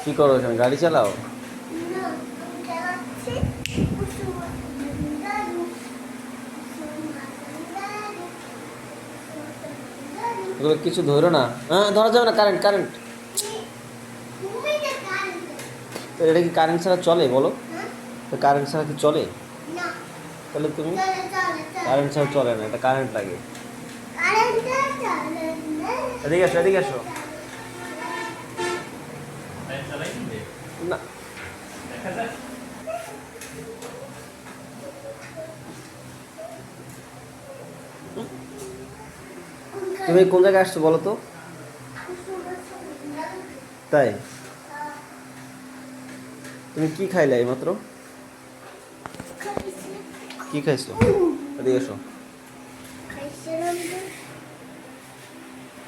কি করো এখানে? গাড়ি চালাও? এগুলো কিছু ধরো না। হ্যাঁ, ধরা যাবে না। Current current. তো এটা কি কারেন্ট ছাড়া চলে বলো? তো কারেন্ট ছাড়া কি চলে? তাহলে তুমি কারেন্ট ছাড়া চলে না, এটা কারেন্ট লাগে। এদিকে আসো, এদিকে আসো। না, তুমি কোন জায়গায় আসছো বলো তো? তাই? তুমি কি খাইলে এইমাত্র? কি খাইছো? এদিকে এসো।